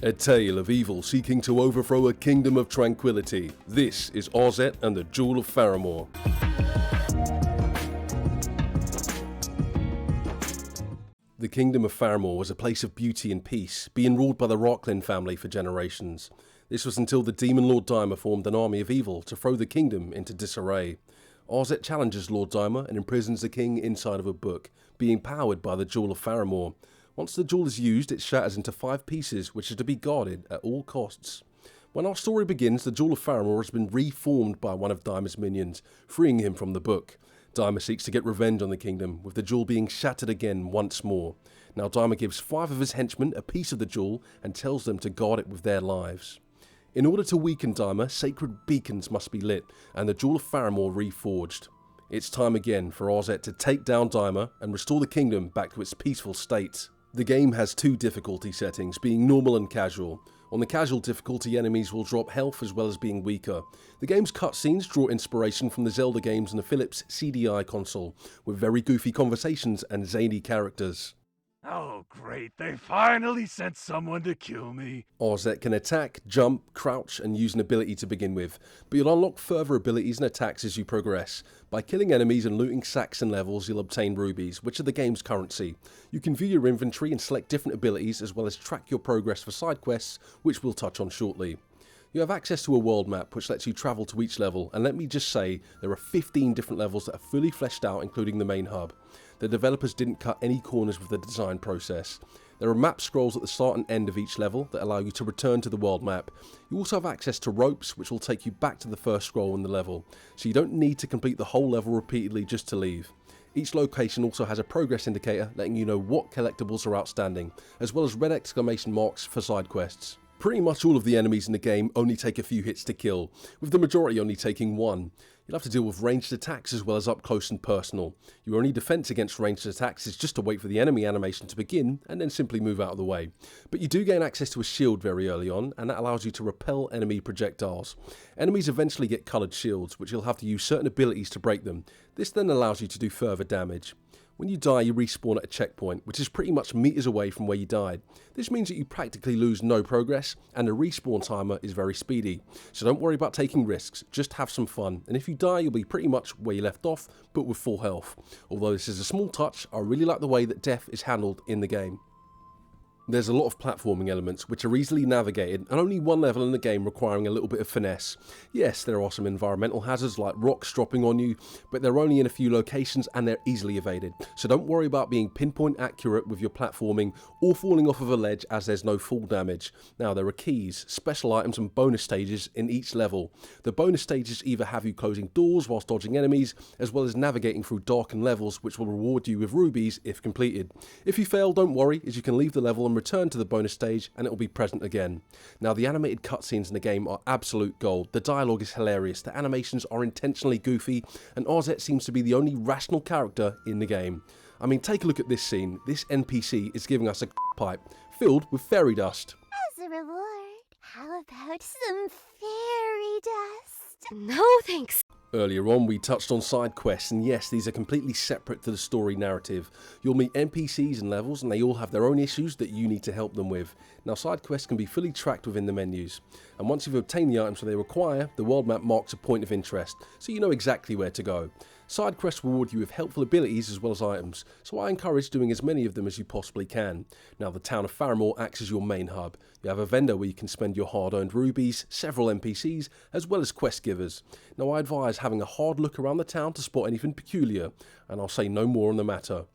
A tale of evil seeking to overthrow a kingdom of tranquility. This is Arzette and the Jewel of Faramore. The kingdom of Faramore was a place of beauty and peace, being ruled by the Rocklin family for generations. This was until the demon Lord Dimer formed an army of evil to throw the kingdom into disarray. Arzette challenges Lord Dimer and imprisons the king inside of a book, being powered by the Jewel of Faramore. Once the jewel is used, it shatters into 5 pieces, which are to be guarded at all costs. When our story begins, the Jewel of Faramore has been reformed by one of Dimer's minions, freeing him from the book. Dimer seeks to get revenge on the kingdom, with the jewel being shattered again once more. Now Dimer gives 5 of his henchmen a piece of the jewel and tells them to guard it with their lives. In order to weaken Dimer, sacred beacons must be lit, and the Jewel of Faramore reforged. It's time again for Arzette to take down Dimer and restore the kingdom back to its peaceful state. The game has 2 difficulty settings, being normal and casual. On the casual difficulty, enemies will drop health as well as being weaker. The game's cutscenes draw inspiration from the Zelda games and the Philips CDI console, with very goofy conversations and zany characters. Oh great, they finally sent someone to kill me. Arzette can attack, jump, crouch and use an ability to begin with, but you'll unlock further abilities and attacks as you progress. By killing enemies and looting sacks and levels, you'll obtain rubies, which are the game's currency. You can view your inventory and select different abilities as well as track your progress for side quests, which we'll touch on shortly. You have access to a world map which lets you travel to each level, and let me just say, there are 15 different levels that are fully fleshed out, including the main hub. The developers didn't cut any corners with the design process. There are map scrolls at the start and end of each level that allow you to return to the world map. You also have access to ropes which will take you back to the first scroll in the level, so you don't need to complete the whole level repeatedly just to leave. Each location also has a progress indicator letting you know what collectibles are outstanding, as well as red exclamation marks for side quests. Pretty much all of the enemies in the game only take a few hits to kill, with the majority only taking 1. You'll have to deal with ranged attacks as well as up close and personal. Your only defense against ranged attacks is just to wait for the enemy animation to begin and then simply move out of the way. But you do gain access to a shield very early on, and that allows you to repel enemy projectiles. Enemies eventually get coloured shields, which you'll have to use certain abilities to break them. This then allows you to do further damage. When you die, you respawn at a checkpoint, which is pretty much meters away from where you died. This means that you practically lose no progress, and the respawn timer is very speedy. So don't worry about taking risks, just have some fun, and if you die, you'll be pretty much where you left off, but with full health. Although this is a small touch, I really like the way that death is handled in the game. There's a lot of platforming elements which are easily navigated, and only one level in the game requiring a little bit of finesse. Yes, there are some environmental hazards like rocks dropping on you, but they're only in a few locations and they're easily evaded. So don't worry about being pinpoint accurate with your platforming or falling off of a ledge, as there's no fall damage. Now there are keys, special items and bonus stages in each level. The bonus stages either have you closing doors whilst dodging enemies, as well as navigating through darkened levels which will reward you with rubies if completed. If you fail, don't worry, as you can leave the level and return to the bonus stage and it will be present again. Now the animated cutscenes in the game are absolute gold. The dialogue is hilarious, the animations are intentionally goofy, and Arzette seems to be the only rational character in the game. I mean, take a look at this scene. This NPC is giving us a pipe filled with fairy dust. As a reward, how about some fairy dust? No thanks. Earlier on we touched on side quests, and yes, these are completely separate to the story narrative. You'll meet NPCs and levels, and they all have their own issues that you need to help them with. Now side quests can be fully tracked within the menus, and once you've obtained the items that they require, the world map marks a point of interest, so you know exactly where to go. Side quests reward you with helpful abilities as well as items, so I encourage doing as many of them as you possibly can. Now the town of Faramore acts as your main hub. You have a vendor where you can spend your hard-earned rubies, several NPCs, as well as quest givers. Now I advise having a hard look around the town to spot anything peculiar, and I'll say no more on the matter.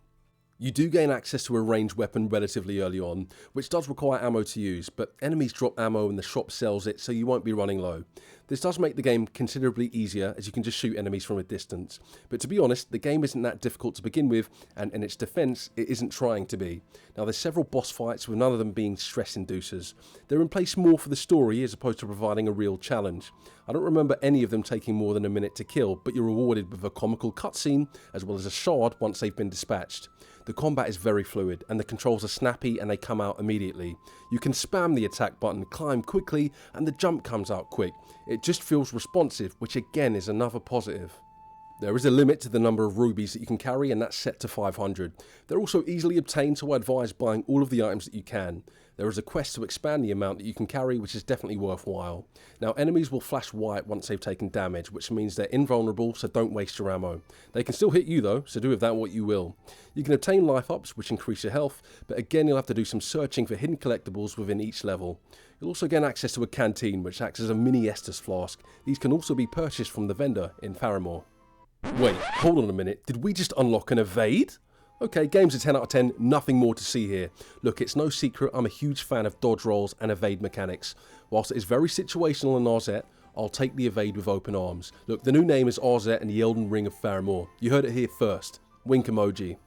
You do gain access to a ranged weapon relatively early on, which does require ammo to use, but enemies drop ammo and the shop sells it, so you won't be running low. This does make the game considerably easier, as you can just shoot enemies from a distance. But to be honest, the game isn't that difficult to begin with, and in its defense, it isn't trying to be. Now there's several boss fights, with none of them being stress inducers. They're in place more for the story as opposed to providing a real challenge. I don't remember any of them taking more than a minute to kill, but you're rewarded with a comical cutscene as well as a shard once they've been dispatched. The combat is very fluid, and the controls are snappy and they come out immediately. You can spam the attack button, climb quickly, and the jump comes out quick. It just feels responsive, which again is another positive. There is a limit to the number of rubies that you can carry, and that's set to 500. They're also easily obtained, so I advise buying all of the items that you can. There is a quest to expand the amount that you can carry, which is definitely worthwhile. Now, enemies will flash white once they've taken damage, which means they're invulnerable, so don't waste your ammo. They can still hit you though, so do with that what you will. You can obtain life ups, which increase your health, but again you'll have to do some searching for hidden collectibles within each level. You'll also gain access to a canteen, which acts as a mini Estus flask. These can also be purchased from the vendor in Faramore. Wait, hold on a minute, did we just unlock an evade? Okay, game's a 10 out of 10, nothing more to see here. Look, it's no secret I'm a huge fan of dodge rolls and evade mechanics. Whilst it is very situational in Arzette, I'll take the evade with open arms. Look, the new name is Arzette and the Elden Ring of Faramore. You heard it here first. Wink emoji.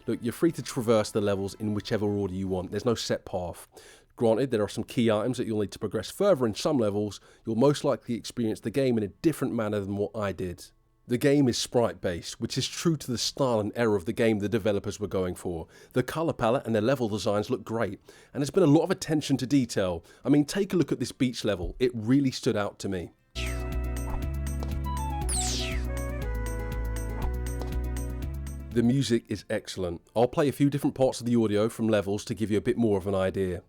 Look, you're free to traverse the levels in whichever order you want. There's no set path. Granted, there are some key items that you'll need to progress further in some levels. You'll most likely experience the game in a different manner than what I did. The game is sprite-based, which is true to the style and era of the game the developers were going for. The colour palette and the level designs look great, and there's been a lot of attention to detail. I mean, take a look at this beach level, it really stood out to me. The music is excellent. I'll play a few different parts of the audio from levels to give you a bit more of an idea.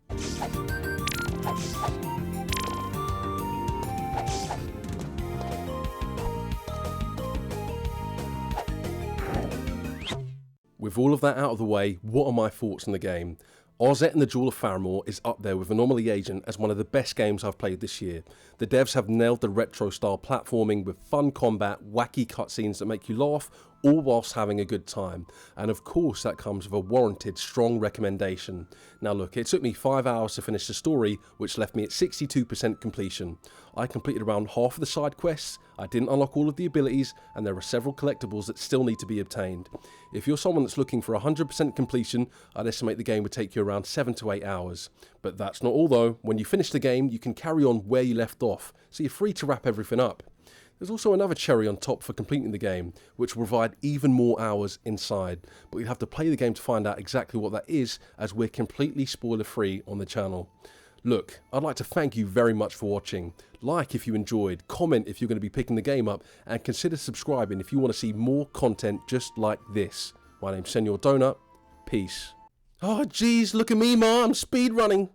With all of that out of the way, what are my thoughts on the game? Arzette and the Jewel of Faramore is up there with Anomaly Agent as one of the best games I've played this year. The devs have nailed the retro style platforming with fun combat, wacky cutscenes that make you laugh, all whilst having a good time. And of course that comes with a warranted strong recommendation. Now look, it took me 5 hours to finish the story, which left me at 62% completion. I completed around half of the side quests, I didn't unlock all of the abilities, and there are several collectibles that still need to be obtained. If you're someone that's looking for 100% completion, I'd estimate the game would take you around 7 to 8 hours. But that's not all though. When you finish the game, you can carry on where you left off, so you're free to wrap everything up. There's also another cherry on top for completing the game, which will provide even more hours inside, but you'll have to play the game to find out exactly what that is, as we're completely spoiler free on the channel. Look, I'd like to thank you very much for watching. Like if you enjoyed, comment if you're going to be picking the game up, and consider subscribing if you want to see more content just like this. My name's Senor Donut. Peace. Oh geez, look at me, Ma, I'm speedrunning.